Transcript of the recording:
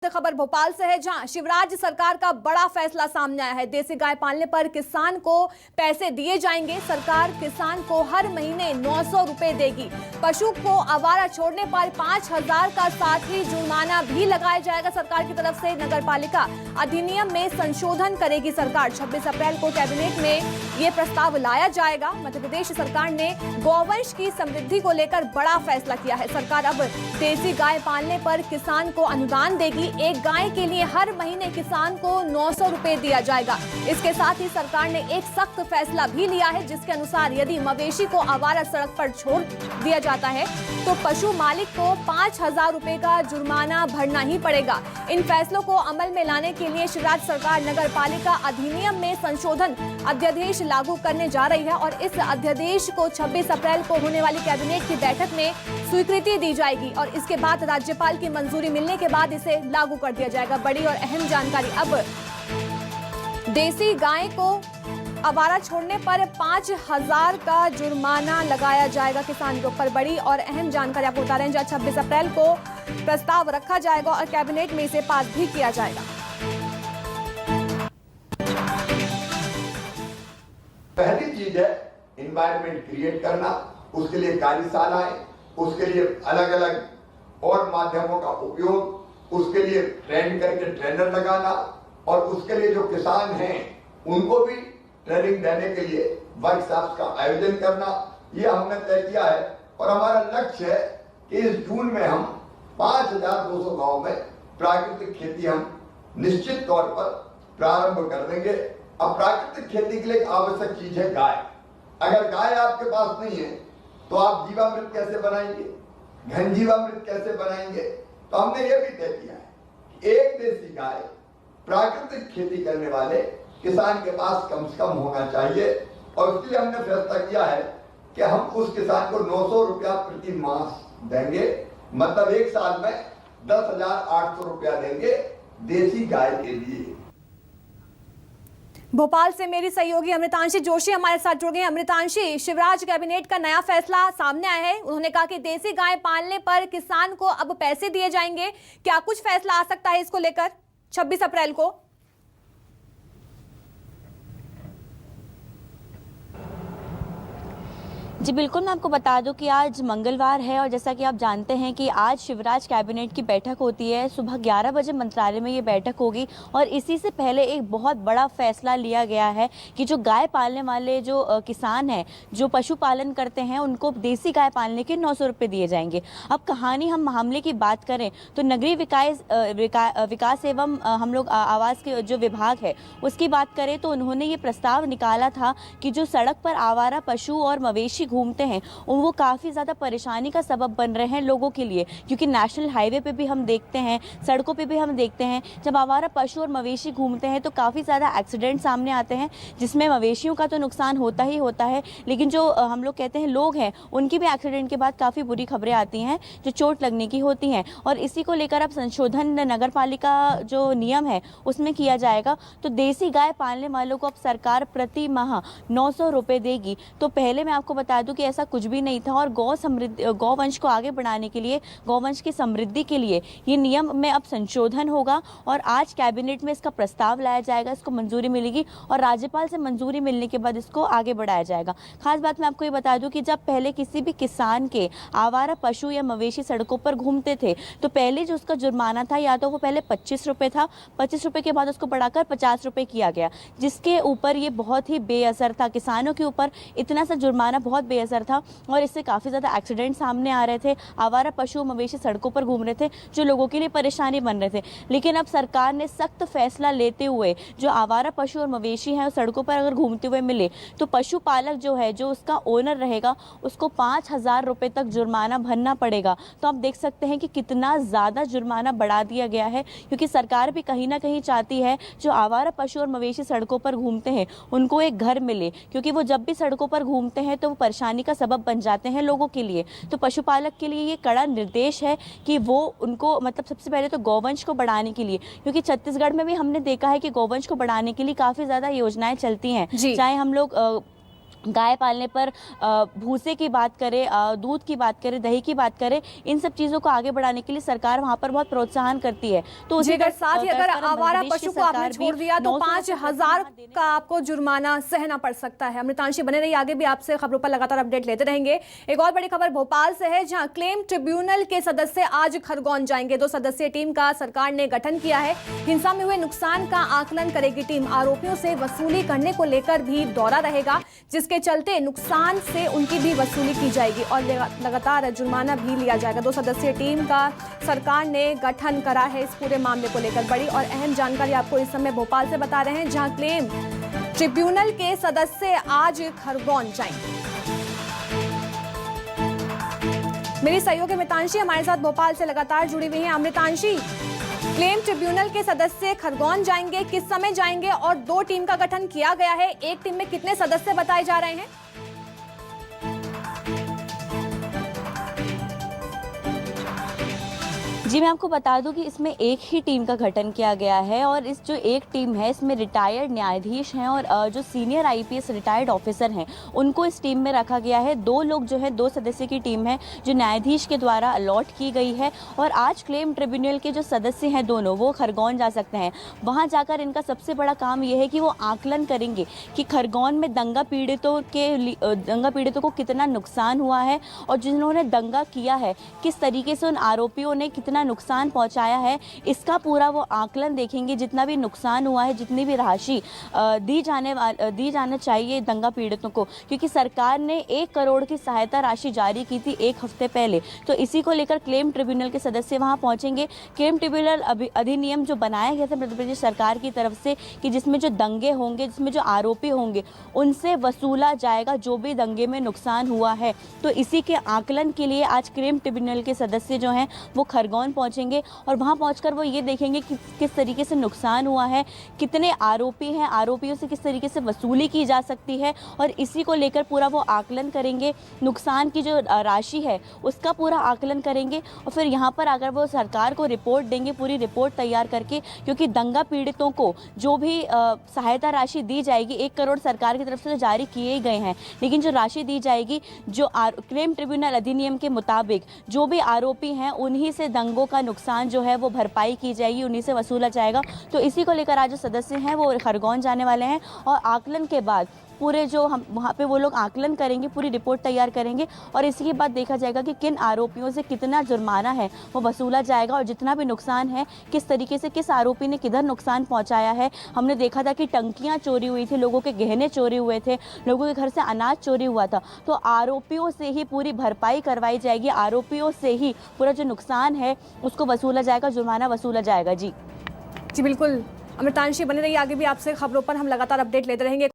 खबर भोपाल से है, जहां शिवराज सरकार का बड़ा फैसला सामने आया है। देसी गाय पालने पर किसान को पैसे दिए जाएंगे। सरकार किसान को हर महीने 900 रुपए देगी। पशु को आवारा छोड़ने पर 5000 का साथ ही जुर्माना भी लगाया जाएगा। सरकार की तरफ से नगर पालिका अधिनियम में संशोधन करेगी सरकार। 26 अप्रैल को कैबिनेट में ये प्रस्ताव लाया जाएगा। मध्य प्रदेश सरकार ने गौवंश की समृद्धि को लेकर बड़ा फैसला किया है। सरकार अब देसी गाय पालने पर किसान को अनुदान देगी। एक गाय के लिए हर महीने किसान को 900 रुपए दिया जाएगा। इसके साथ ही सरकार ने एक सख्त फैसला भी लिया है, जिसके अनुसार यदि मवेशी को आवारा सड़क पर छोड़ दिया जाता है तो पशु मालिक को 5000 रुपए का जुर्माना भरना ही पड़ेगा। इन फैसलों को अमल में लाने के लिए शिवराज सरकार नगर पालिका अधिनियम में संशोधन अध्यादेश लागू करने जा रही है और इस अध्यादेश को 26 अप्रैल को होने वाली कैबिनेट की बैठक में स्वीकृति दी जाएगी और इसके बाद राज्यपाल की मंजूरी मिलने के बाद इसे लागू कर दिया जाएगा। बड़ी और अहम जानकारी, अब देसी गाय को आवारा छोड़ने पर 5000 का जुर्माना लगाया जाएगा किसान के ऊपर। बड़ी और अहम जानकारी आपको बता रहे हैं, जहां 26 अप्रैल को प्रस्ताव रखा जाएगा और कैबिनेट में इसे पास भी किया जाएगा। पहली चीज है एनवायरनमेंट क्रिएट करना, उसके लिए कार्यशालाएं, उसके लिए अलग अलग और माध्यमों का उपयोग, उसके लिए ट्रेन करके ट्रेनर लगाना और उसके लिए जो किसान हैं उनको भी ट्रेनिंग देने के लिए वर्कशॉप्स का आयोजन करना, ये हमने तय किया है। और हमारा लक्ष्य है कि इस जून में हम 5200 गांव में प्राकृतिक खेती हम निश्चित तौर पर प्रारंभ कर देंगे। अब प्राकृतिक खेती के लिए आवश्यक चीज है गाय। अगर गाय आपके पास नहीं है तो आप जीवामृत कैसे बनाएंगे, घन जीवामृत कैसे बनाएंगे? तो हमने ये भी तय किया है कि एक देसी गाय प्राकृतिक खेती करने वाले किसान के पास कम से कम होना चाहिए और उसके लिए हमने फैसला किया है कि हम उस किसान को 900 रुपया प्रति मास देंगे, मतलब एक साल में 10,800 रुपया देंगे देसी गाय के लिए। भोपाल से मेरी सहयोगी अमृतांशी जोशी हमारे साथ जुड़ गए। अमृतांशी, शिवराज कैबिनेट का नया फैसला सामने आया है। उन्होंने कहा कि देसी गाय पालने पर किसान को अब पैसे दिए जाएंगे। क्या कुछ फैसला आ सकता है इसको लेकर 26 अप्रैल को? जी बिल्कुल, मैं आपको बता दूं कि आज मंगलवार है और जैसा कि आप जानते हैं कि आज शिवराज कैबिनेट की बैठक होती है। सुबह 11 बजे मंत्रालय में ये बैठक होगी और इसी से पहले एक बहुत बड़ा फैसला लिया गया है कि जो गाय पालने वाले जो किसान हैं, जो पशुपालन करते हैं, उनको देसी गाय पालने के 900 रुपये दिए जाएंगे। अब कहानी हम मामले की बात करें तो नगरीय विकास एवं हम लोग आवास के जो विभाग है उसकी बात करें तो उन्होंने ये प्रस्ताव निकाला था कि जो सड़क पर आवारा पशु और मवेशी घूमते हैं वो काफ़ी ज़्यादा परेशानी का सबब बन रहे हैं लोगों के लिए, क्योंकि नेशनल हाईवे पे भी हम देखते हैं, सड़कों पे भी हम देखते हैं, जब आवारा पशु और मवेशी घूमते हैं तो काफ़ी ज़्यादा एक्सीडेंट सामने आते हैं, जिसमें मवेशियों का तो नुकसान होता ही होता है, लेकिन जो हम लोग कहते हैं लोग हैं उनकी भी एक्सीडेंट के बाद काफ़ी बुरी खबरें आती हैं जो चोट लगने की होती हैं। और इसी को लेकर अब संशोधन नगर पालिका जो नियम है उसमें किया जाएगा। तो देसी गाय पालने वालों को अब सरकार प्रति माह 900 रुपये देगी। तो पहले मैं आपको बता दूं कि ऐसा कुछ भी नहीं था और गौवंश को आगे बढ़ाने के लिए, गौवंश की समृद्धि के लिए ये नियम में अब संशोधन होगा और आज कैबिनेट में इसका प्रस्ताव लाया जाएगा, इसको मंजूरी मिलेगी और राज्यपाल से मंजूरी मिलने के बाद इसको आगे बढ़ाया जाएगा। खास बात मैं आपको ये बता दूं कि जब पहले किसी भी किसान के आवारा पशु या मवेशी सड़कों पर घूमते थे तो पहले जो उसका जुर्माना था या तो वो पहले 25 रुपये था, 25 रुपये के बाद उसको बढ़ाकर 50 रुपये किया गया, जिसके ऊपर ये बहुत ही बेअसर था। किसानों के ऊपर इतना सा जुर्माना बहुत बेअसर था और इससे काफ़ी ज़्यादा एक्सीडेंट सामने आ रहे थे। आवारा पशु मवेशी सड़कों पर घूम रहे थे जो लोगों के लिए परेशानी बन रहे थे। लेकिन अब सरकार ने सख्त फैसला लेते हुए जो आवारा पशु और मवेशी हैं सड़कों पर अगर घूमते हुए मिले तो पशुपालक जो है, जो उसका ओनर रहेगा, उसको 5000 रुपये तक जुर्माना भरना पड़ेगा। तो आप देख सकते हैं कि कितना ज़्यादा जुर्माना बढ़ा दिया गया है, क्योंकि सरकार भी कहीं ना कहीं चाहती है जो आवारा पशु और मवेशी सड़कों पर घूमते हैं उनको एक घर मिले, क्योंकि वो जब भी सड़कों पर घूमते हैं तो वो परेशानी का सबब बन जाते हैं लोगों के लिए। तो पशुपालक के लिए ये कड़ा निर्देश है कि वो उनको मतलब सबसे पहले तो गौवंश को बढ़ाने के लिए, क्योंकि छत्तीसगढ़ में भी हमने देखा है कि गौवंश को बढ़ाने के लिए काफ़ी ज़्यादा योजनाएं चलती हैं, चाहे हम लोग गाय पालने पर भूसे की बात करें, दूध की बात करें, दही की बात करें, इन सब चीज़ों को आगे बढ़ाने के लिए सरकार वहाँ पर बहुत प्रोत्साहन करती है। तो उसी अगर साथ ही अगर तरह आवारा मध्य प्रदेश की पशु को आपने सरकार छोड़ भी दिया तो 900 5,000 का आपको जुर्माना सहना पड़ सकता है। अमृतांशी बने रहिए, आगे भी आपसे खबरों पर लगातार अपडेट लेते रहेंगे। एक और बड़ी खबर भोपाल से है, जहां क्लेम ट्रिब्यूनल के सदस्य आज खरगोन जाएंगे। 2 सदस्यीय टीम का सरकार ने गठन किया है। हिंसा में हुए नुकसान का आकलन करेगी टीम। आरोपियों से वसूली करने को लेकर भी दौरा रहेगा, जिसके चलते नुकसान से उनकी भी वसूली की जाएगी और लगातार जुर्माना भी लिया जाएगा। 2 सदस्यीय टीम का सरकार ने गठन करा है इस पूरे मामले को लेकर। बड़ी और अहम जानकारी आपको इस समय भोपाल से बता रहे हैं, जहां क्लेम ट्रिब्यूनल के सदस्य आज खरगोन जाएंगे। मेरी सहयोगी अमृतांशी हमारे साथ भोपाल से लगातार जुड़ी हुई हैं। अमृतांशी, क्लेम ट्रिब्यूनल के सदस्य खरगोन जाएंगे, किस समय जाएंगे और 2 टीम का गठन किया गया है। एक टीम में कितने सदस्य बताए जा रहे हैं? जी, मैं आपको बता दूं कि इसमें एक ही टीम का गठन किया गया है और इस जो एक टीम है इसमें रिटायर्ड न्यायाधीश हैं और जो सीनियर आईपीएस रिटायर्ड ऑफिसर हैं उनको इस टीम में रखा गया है। 2 लोग जो है 2 सदस्य की टीम है जो न्यायाधीश के द्वारा अलॉट की गई है और आज क्लेम ट्रिब्यूनल के जो सदस्य हैं दोनों वो खरगोन जा सकते हैं। वहाँ जाकर इनका सबसे बड़ा काम ये है कि वो आकलन करेंगे कि खरगोन में दंगा पीड़ितों को कितना नुकसान हुआ है और जिन्होंने दंगा किया है किस तरीके से उन आरोपियों ने कितना नुकसान पहुंचाया है, इसका पूरा वो आकलन देखेंगे। जितना भी नुकसान हुआ है, जितनी भी राशि दी जाना चाहिए दंगा पीड़ितों को, क्योंकि सरकार ने 1 करोड़ की सहायता राशि जारी की थी 1 हफ्ते पहले। तो इसी को लेकर क्लेम ट्रिब्यूनल के सदस्य वहां पहुंचेंगे। क्लेम ट्रिब्यूनल अधिनियम जो बनाया गया था मध्य प्रदेश सरकार की तरफ से कि जिसमें जो दंगे होंगे, जिसमें जो आरोपी होंगे उनसे वसूला जाएगा जो भी दंगे में नुकसान हुआ है। तो इसी के आकलन के लिए आज क्लेम ट्रिब्यूनल के सदस्य जो हैं वो खरगोन पहुंचेंगे और वहां पहुंचकर वो ये देखेंगे कि किस तरीके से नुकसान हुआ है, कितने आरोपी हैं, आरोपियों से किस तरीके से वसूली की जा सकती है और इसी को लेकर पूरा वो आकलन करेंगे। नुकसान की जो राशि है उसका पूरा आकलन करेंगे और फिर यहाँ पर अगर वो सरकार को रिपोर्ट देंगे, पूरी रिपोर्ट तैयार करके, क्योंकि दंगा पीड़ितों को जो भी सहायता राशि दी जाएगी 1 करोड़ सरकार की तरफ से तो जारी किए गए हैं, लेकिन जो राशि दी जाएगी जो क्लेम ट्रिब्यूनल अधिनियम के मुताबिक जो भी आरोपी हैं उन्हीं से दंगों का नुकसान जो है वो भरपाई की जाएगी, उन्हीं से वसूला जाएगा। तो इसी को लेकर आज जो सदस्य हैं वो खरगोन जाने वाले हैं और आकलन के बाद पूरे जो हम वहाँ पे वो लोग आकलन करेंगे, पूरी रिपोर्ट तैयार करेंगे और इसी के बाद देखा जाएगा कि किन आरोपियों से कितना जुर्माना है वो वसूला जाएगा और जितना भी नुकसान है किस तरीके से किस आरोपी ने किधर नुकसान पहुँचाया है। हमने देखा था कि टंकियाँ चोरी हुई थी, लोगों के गहने चोरी हुए थे, लोगों के घर से अनाज चोरी हुआ था, तो आरोपियों से ही पूरी भरपाई करवाई जाएगी, आरोपियों से ही पूरा जो नुकसान है उसको वसूला जाएगा, जुर्माना वसूला जाएगा। जी बिल्कुल अमृतांशी बने रहिए, आगे भी आपसे खबरों पर हम लगातार अपडेट लेते रहेंगे।